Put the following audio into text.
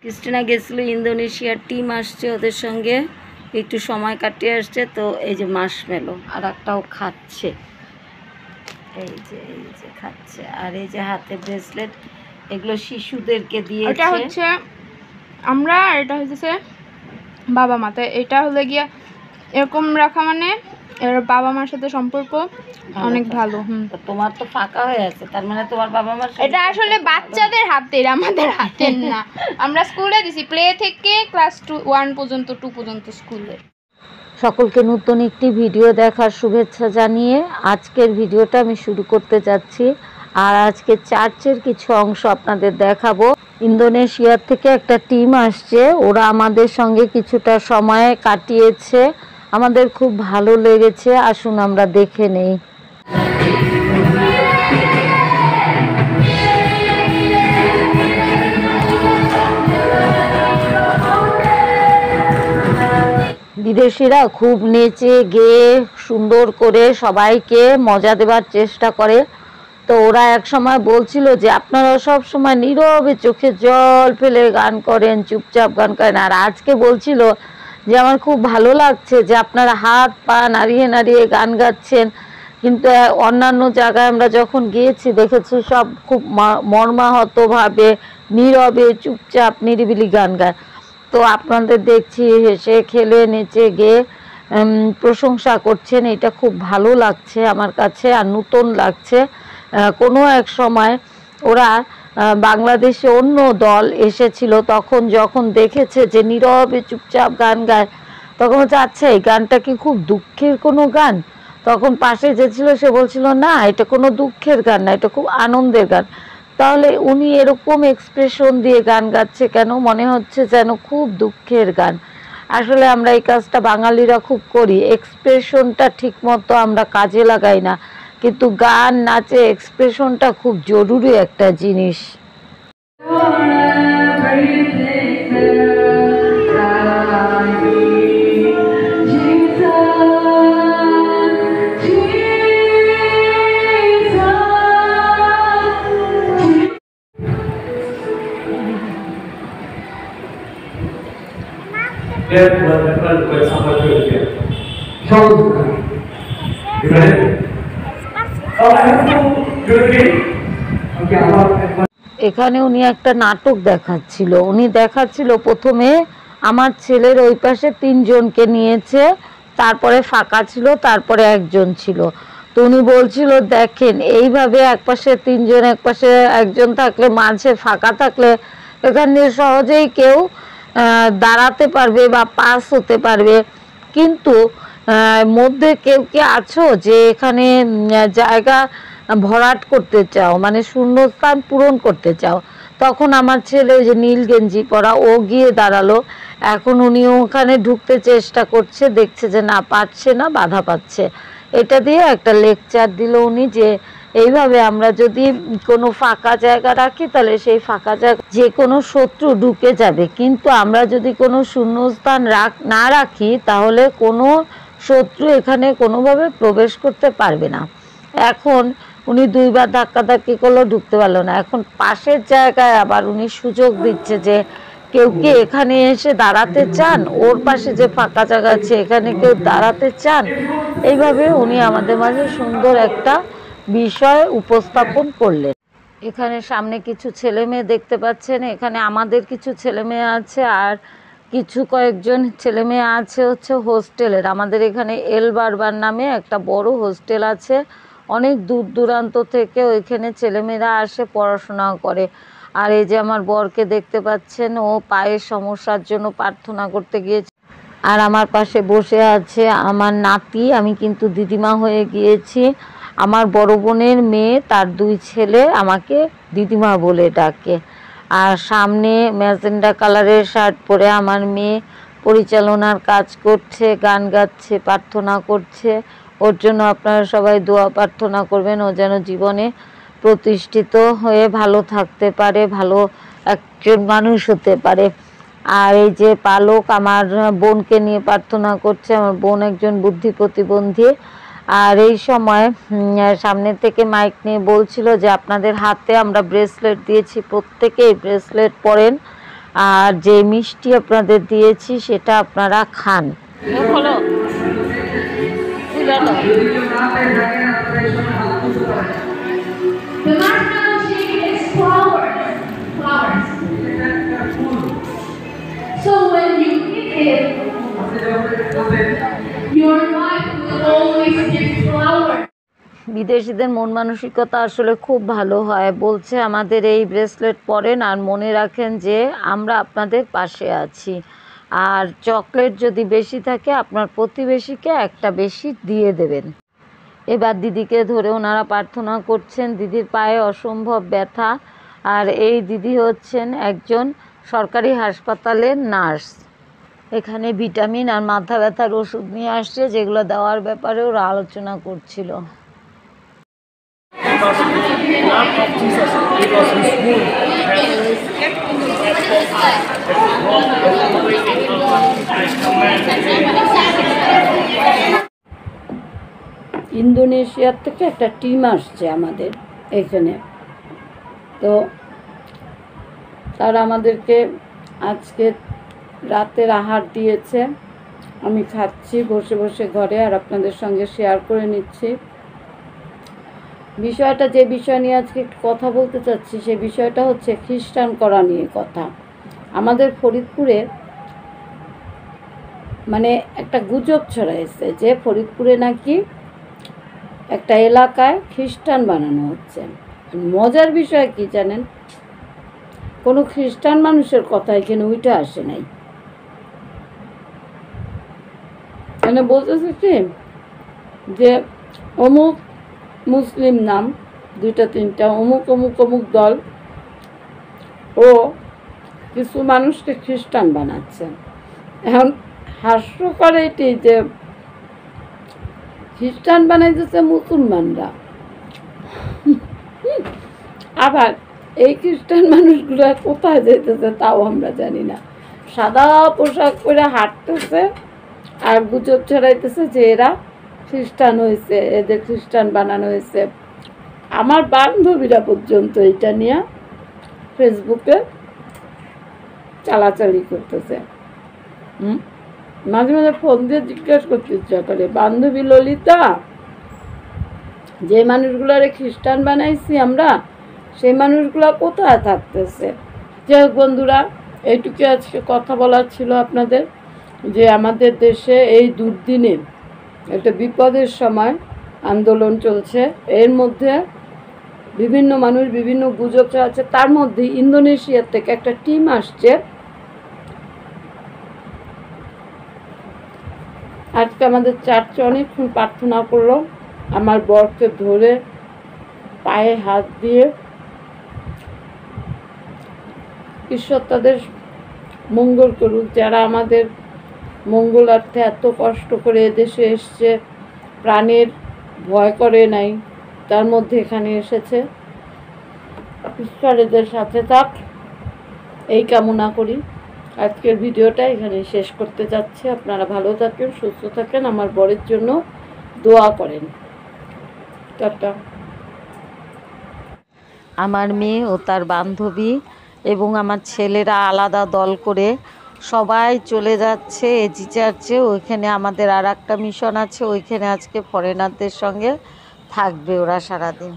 Christina গেছিল ইন্দোনেশিয়ার team আসছে, ওদের সঙ্গে একটু সময় কাটিয়ে আসছে। তো এই যে মার্শমেলো আর একটাও খাচ্ছে, এই যে খাচ্ছে। আর এই যে হাতে ব্রেসলেট, এগুলো শিশুদেরকে দিয়েছে। এটা হচ্ছে আমরা, এটা হচ্ছে বাবা মা। তাই এটা হলে গিয়া এরকম রাখা মানে এর বাবা মার সাথে সম্পর্ক অনেক ভালো। তোমার তো ফাঁকা হয়ে আছে, তার মানে তোমার বাবা মার। এটা আসলে বাচ্চাদের হাতের, আমাদের হাতের না। আমরা স্কুলে দিছি, প্লে থেকে ক্লাস 1 পর্যন্ত, 2 পর্যন্ত স্কুলে। সকলকে নতুন একটি ভিডিও দেখার শুভেচ্ছা জানিয়ে আজকের ভিডিওটা আমি শুরু করতে যাচ্ছি। আর আজকে চার্চের কিছু অংশ আপনাদের দেখাবো। ইন্দোনেশিয়ার থেকে একটা টিম আসছে, ওরা আমাদের সঙ্গে কিছুটা সময় কাটিয়েছে, আমাদের খুব ভালো লেগেছে। আসুন আমরা দেখে নেই। বিদেশিরা খুব নেচে গেয়ে সুন্দর করে সবাইকে মজা দেওয়ার চেষ্টা করে। তো ওরা এক সময় বলছিল যে আপনারা সব সময় নীরবে চোখে জল ফেলে গান করেন, চুপচাপ গান করেন। আর আজকে বলছিল যে আমার খুব ভালো লাগছে যে আপনারা হাত পা নাড়িয়ে নাড়িয়ে গান গাচ্ছেন। কিন্তু অন্যান্য জায়গায় আমরা যখন গিয়েছি দেখেছি সব খুব মর্মাহতভাবে নীরবে চুপচাপ নিরিবিলি গান গায়। তো আপনাদের দেখছি হেসে খেলে নেচে গিয়ে প্রশংসা করছেন, এটা খুব ভালো লাগছে আমার কাছে আর নতুন লাগছে। কোনো এক সময় ওরা বাংলাদেশে অন্য দল এসেছিল, তখন যখন দেখেছে যে নীরবে চুপচাপ গান গায় তখন হচ্ছে আচ্ছা এই গানটা কি খুব দুঃখের কোনো গান? তখন পাশে যে ছিল সে বলছিল না এটা কোনো দুঃখের গান না, এটা খুব আনন্দের গান। তাহলে উনি এরকম এক্সপ্রেশন দিয়ে গান গাচ্ছে কেন? মনে হচ্ছে যেন খুব দুঃখের গান। আসলে আমরা এই কাজটা বাঙালিরা খুব করি, এক্সপ্রেশনটা ঠিক মতো আমরা কাজে লাগাই না, কিন্তু গান নাচে এক্সপ্রেশনটা খুব জরুরি একটা জিনিস। এখানে উনি একটা নাটক দেখাচ্ছিল। উনি দেখাচ্ছিল প্রথমে আমার ছেলের ওই পাশে 3 জনকে নিয়েছে, তারপরে ফাঁকা ছিল, তারপরে একজন ছিল। তো উনি বলছিল দেখেন এইভাবে একপাশে 3 জন একপাশে একজন থাকলে, মাঝে ফাঁকা থাকলে এখানে সহজেই কেউ দাঁড়াতে পারবে বা পাস হতে পারবে। কিন্তু মধ্যে কেউ কি আছো যে এখানে জায়গা ভরাট করতে চাও, মানে শূন্যস্থান পূরণ করতে চাও? তখন আমার ছেলে ওই যে নীল গেঞ্জি পরা ও গিয়ে দাঁড়ালো। এখন উনি ওখানে ঢুকতে চেষ্টা করছে, দেখছে যে না পারছে না, বাধা পাচ্ছে। এটা দিয়ে একটা লেকচার দিল উনি যে এইভাবে আমরা যদি কোনো ফাঁকা জায়গা রাখি তাহলে সেই ফাঁকা জায়গা যে কোনো শত্রু ঢুকে যাবে, কিন্তু আমরা যদি কোনো শূন্যস্থান না রাখি তাহলে কোনো শত্রু এখানে কোনোভাবে প্রবেশ করতে পারবে না। এখন উনি 2 বার ধাক্কাধাক্কি করলেও ঢুকতে পারলো না। এখন পাশের জায়গায় আবার উনি সুযোগ দিচ্ছে যে কেউ কি এখানে এসে দাঁড়াতে চান, ওর পাশে যে ফাঁকা জায়গা আছে এখানে কেউ দাঁড়াতে চান? এইভাবে উনি আমাদের মাঝে সুন্দর একটা বিষয় উপস্থাপন করলেন। এখানে সামনে কিছু ছেলে মেয়ে দেখতে পাচ্ছেন, এখানে আমাদের কিছু ছেলে মেয়ে আছে আর কয়েকজন ছেলে মেয়ে আছে হচ্ছে হোস্টেলের। আমাদের এখানে এল বারবার নামে একটা বড় হোস্টেল আছে, অনেক দূর দূরান্ত থেকে ওইখানে ছেলেমেয়েরা আসে পড়াশোনা করে। আর এই যে আমার বরকে দেখতে পাচ্ছেন, ও পায়ের সমস্যার জন্য প্রার্থনা করতে গিয়েছে। আর আমার পাশে বসে আছে আমার নাতি, আমি কিন্তু দিদিমা হয়ে গিয়েছি। আমার বড় বোনের মেয়ে, তার 2 ছেলে আমাকে দিদিমা বলে ডাকে। আর সামনে ম্যাজেন্ডা কালারের শার্ট পরে আমার মেয়ে পরিচালনার কাজ করছে, গান গাচ্ছে, প্রার্থনা করছে। ওর জন্য আপনারা সবাই দোয়া প্রার্থনা করবেন, ও যেন জীবনে প্রতিষ্ঠিত হয়ে ভালো থাকতে পারে, ভালো একজন মানুষ হতে পারে। আর এই যে পালক আমার বোনকে নিয়ে প্রার্থনা করছে। আমার বোন একজন বুদ্ধি প্রতিবন্ধী। আর এই সময় সামনে থেকে মাইক নিয়ে বলছিল যে আপনাদের হাতে আমরা ব্রেসলেট দিয়েছি, প্রত্যেকেই ব্রেসলেট পরেন। আর যে মিষ্টি আপনাদের দিয়েছি সেটা আপনারা খান। The marshmallow shake is flowers. So when you eat it, your life will always get flowers. বিদেশিদের মন মানসিকতা আসলে খুব ভালো হয়। বলছে আমাদের এই ব্রেসলেট পরেন আর মনে রাখেন যে আমরা আপনাদের পাশে আছি। আর চকলেট যদি বেশি থাকে আপনার প্রতিবেশীকে একটা বেশি দিয়ে দেবেন। এবার দিদিকে ধরে ওনারা প্রার্থনা করছেন। দিদির পায়ে অসম্ভব ব্যথা। আর এই দিদি হচ্ছেন একজন সরকারি হাসপাতালের নার্স। এখানে ভিটামিন আর মাথা ব্যথার ওষুধ নিয়ে আসছে, যেগুলো দেওয়ার ব্যাপারে ওরা আলোচনা করছিল। ইন্দোনেশিয়ার থেকে একটা টিম আসছে আমাদের এখানে, তো তারা আমাদেরকে আজকে রাতের আহার দিয়েছে। আমি খাচ্ছি বসে বসে ঘরে, আর আপনাদের সঙ্গে শেয়ার করে নিচ্ছি। বিষয়টা, যে বিষয় নিয়ে আজকে একটু কথা বলতে চাচ্ছি, সে বিষয়টা হচ্ছে খ্রিস্টান করা নিয়ে কথা। আমাদের ফরিদপুরে মানে একটা গুজব ছড়াইছে যে ফরিদপুরে নাকি একটা এলাকায় খ্রিস্টান বানানো হচ্ছে। মজার বিষয় কি জানেন, কোনো খ্রিস্টান মানুষের কথা এখানে উঠে আসে নাই। মানে বলতেছে কি যে অমুক মুসলিম নাম, দুইটা তিনটা অমুক অমুক অমুক দল ও কিছু মানুষকে খ্রিস্টান বানাচ্ছে। এখন হাস্যকর এটি যে খ্রিস্টান বানাইতেছে মুসলমানরা, আবার এই খ্রিস্টান মানুষগুলো কোথায় যেতেছে তাও আমরা জানি না। সাদা পোশাক পরে হাঁটতেছে আর গুজব ছড়াইতেছে যে এরা খ্রিস্টান হয়েছে, এদের খ্রিস্টান বানানো হয়েছে। আমার বান্ধবীরা পর্যন্ত এটা নিয়ে ফেসবুকে চালাচালি করতেছে। মাঝে মাঝে ফোন দিয়ে জিজ্ঞাসা করতে ইচ্ছা করে, বান্ধবী ললিতা, যে মানুষগুলারে খ্রিস্টান বানাইছি আমরা, সেই মানুষগুলা কোথায় থাকতেছে? যাই হোক বন্ধুরা, এইটুকু আজকে কথা বলার ছিল আপনাদের, যে আমাদের দেশে এই দুর্দিনে একটা বিপদের সময় আন্দোলন চলছে, এর মধ্যে বিভিন্ন মানুষ বিভিন্ন গুজব আছে। তার মধ্যে ইন্দোনেশিয়ার থেকে একটা টিম আসছে। আজকে আমাদের চার্চে অনেকক্ষণ প্রার্থনা করলো, আমার বরকে ধরে পায়ে হাত দিয়ে ঈশ্বর তাদের মঙ্গল করুক। যারা আমাদের মঙ্গলার্থে এত কষ্ট করে এদেশে এসছে, প্রাণের ভয় করে নাই, তার মধ্যে এখানে এসেছে, ঈশ্বর এদের সাথে থাক, এই কামনা করি। আজকের ভিডিওটা এখানে শেষ করতে যাচ্ছি। আপনারা ভালো থাকেন, সুস্থ থাকেন, আমার বরের জন্য দোয়া করেন। টাটা। আমার মেয়ে ও তার বান্ধবী এবং আমার ছেলেরা আলাদা দল করে সবাই চলে যাচ্ছে এজি চার্চে। ওইখানে আমাদের আর একটা মিশন আছে, ওইখানে আজকে ফরেনারদের সঙ্গে থাকবে ওরা সারাদিন।